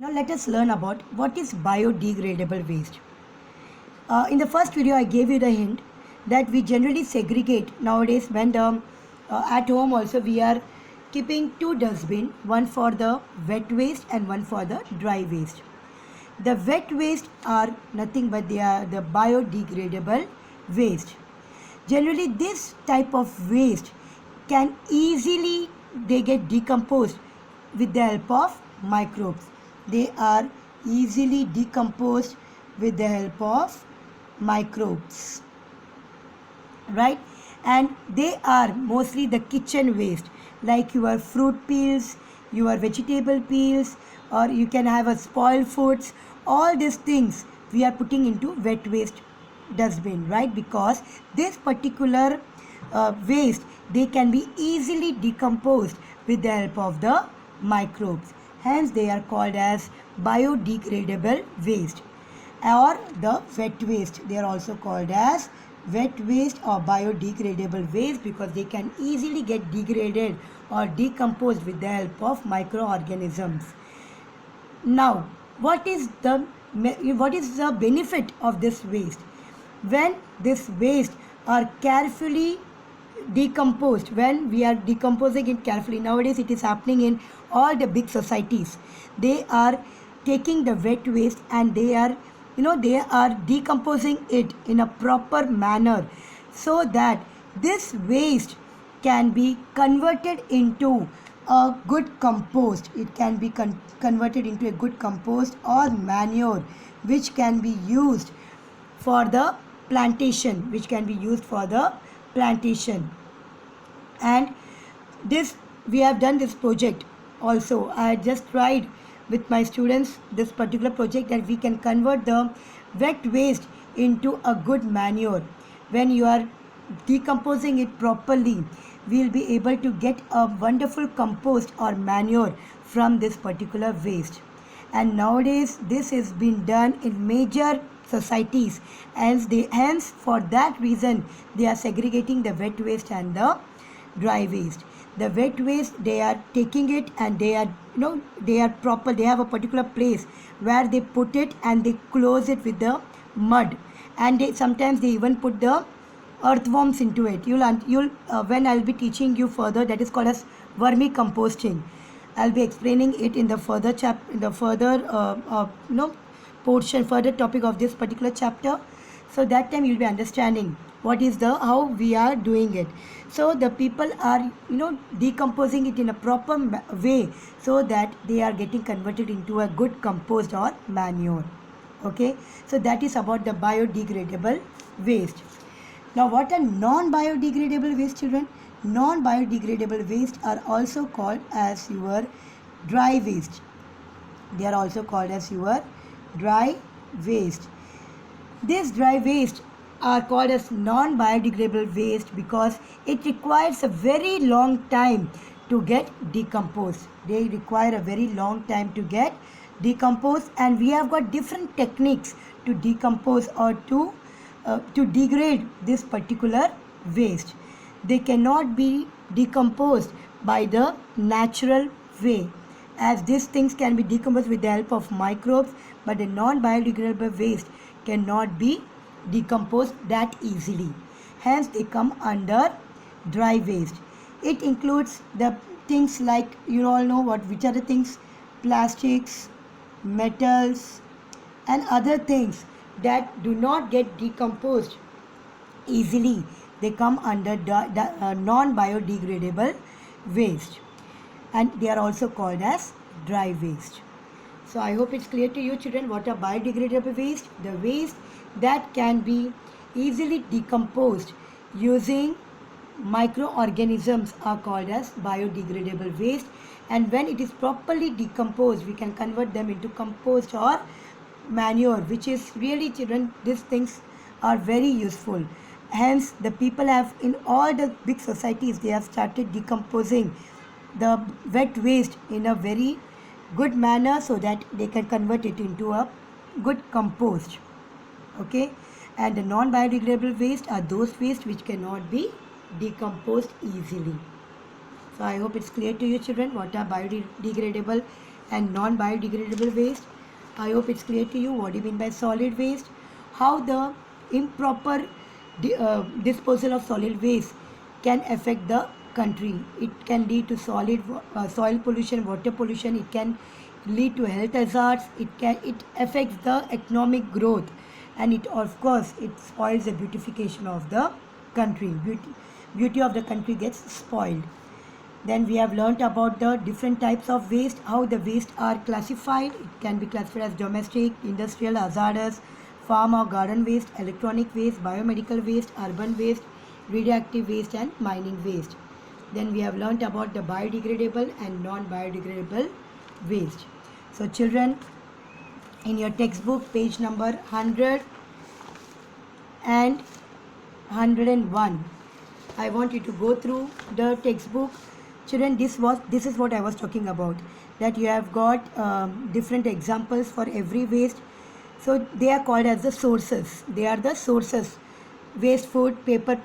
Now let us learn about what is biodegradable waste. In the first video I gave you the hint that we generally segregate nowadays when at home also we are keeping two dustbin, one for the wet waste and one for the dry waste. The wet waste are nothing but they are the biodegradable waste. Generally this type of waste can easily they get decomposed with the help of microbes. They are easily decomposed with the help of microbes, right? And they are mostly the kitchen waste, like your fruit peels, your vegetable peels, or you can have a spoiled foods. All these things we are putting into wet waste dustbin, right? Because this particular waste they can be easily decomposed with the help of the microbes. Hence they are called as biodegradable waste, or the wet waste. They are also called as wet waste or biodegradable waste because they can easily get degraded or decomposed with the help of microorganisms. Now, what is the benefit of this waste? When this waste are carefully decomposed, when we are decomposing it carefully, nowadays it is happening in all the big societies. They are taking the wet waste and they are decomposing it in a proper manner so that this waste can be converted into a good compost. It can be converted into a good compost or manure which can be used for the plantation, and this we have done this project also. I just tried with my students this particular project that we can convert the wet waste into a good manure. When you are decomposing it properly, we will be able to get a wonderful compost or manure from this particular waste. And nowadays this is being done in major societies, and hence for that reason they are segregating the wet waste and the dry waste. The wet waste they are taking it and they are they have a particular place where they put it and they close it with the mud, and sometimes they even put the earthworms into it. You'll when I'll be teaching you further, that is called as vermicomposting. I'll be explaining it in the further further topic of this particular chapter. So that time you'll be understanding what is how we are doing it. So the people are decomposing it in a proper way so that they are getting converted into a good compost or manure. Okay, so that is about the biodegradable waste. Now what are non-biodegradable waste, children? Non-biodegradable waste are also called as your dry waste. They are also called as your dry waste. This dry waste are called as non-biodegradable waste because it requires a very long time to get decomposed. They require a very long time to get decomposed, and we have got different techniques to decompose or to degrade this particular waste. They cannot be decomposed by the natural way, as these things can be decomposed with the help of microbes, but the non-biodegradable waste cannot be decomposed that easily. Hence they come under dry waste. It includes the things like, you all know which are the things: plastics, metals and other things that do not get decomposed easily. They come under non-biodegradable waste, and they are also called as dry waste. So I hope it's clear to you, children, what are biodegradable waste. The waste that can be easily decomposed using microorganisms are called as biodegradable waste, and when it is properly decomposed we can convert them into compost or manure, which is really, children, these things are very useful. Hence the people have, in all the big societies, they have started decomposing the wet waste in a very good manner so that they can convert it into a good compost. Okay, and the non-biodegradable waste are those waste which cannot be decomposed easily. So I hope it's clear to you, children, what are biodegradable and non-biodegradable waste. I hope it's clear to you what do you mean by solid waste, how the improper disposal of solid waste can affect the country. It can lead to soil pollution, water pollution. It can lead to health hazards. It affects the economic growth, and it of course it spoils the beautification of the country. Beauty of the country gets spoiled. Then we have learnt about the different types of waste, how the waste are classified. It can be classified as domestic, industrial, hazardous, farm or garden waste, electronic waste, biomedical waste, urban waste, radioactive waste and mining waste. Then we have learnt about the biodegradable and non-biodegradable waste. So children, in your textbook, page number 100 and 101, I want you to go through the textbook. Children, this is what I was talking about, that you have got different examples for every waste. So they are called as the sources. They are the sources. Waste, food, paper,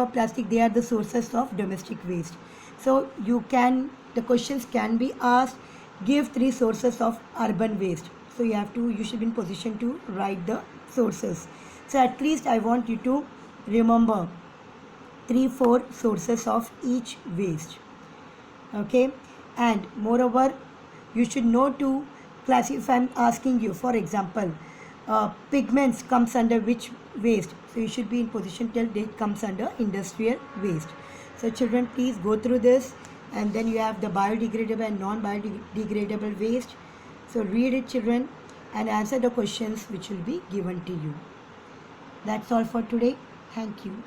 plastic, they are the sources of domestic waste. So the questions can be asked, give 3 sources of urban waste. So you should be in position to write the sources. So at least I want you to remember 3-4 sources of each waste. Okay, and moreover you should know to classify. I'm asking you, for example, pigments comes under which waste? So you should be in position till it comes under industrial waste. So children, please go through this, and then you have the biodegradable and non-biodegradable waste. So read it, children, and answer the questions which will be given to you. That's all for today. Thank you.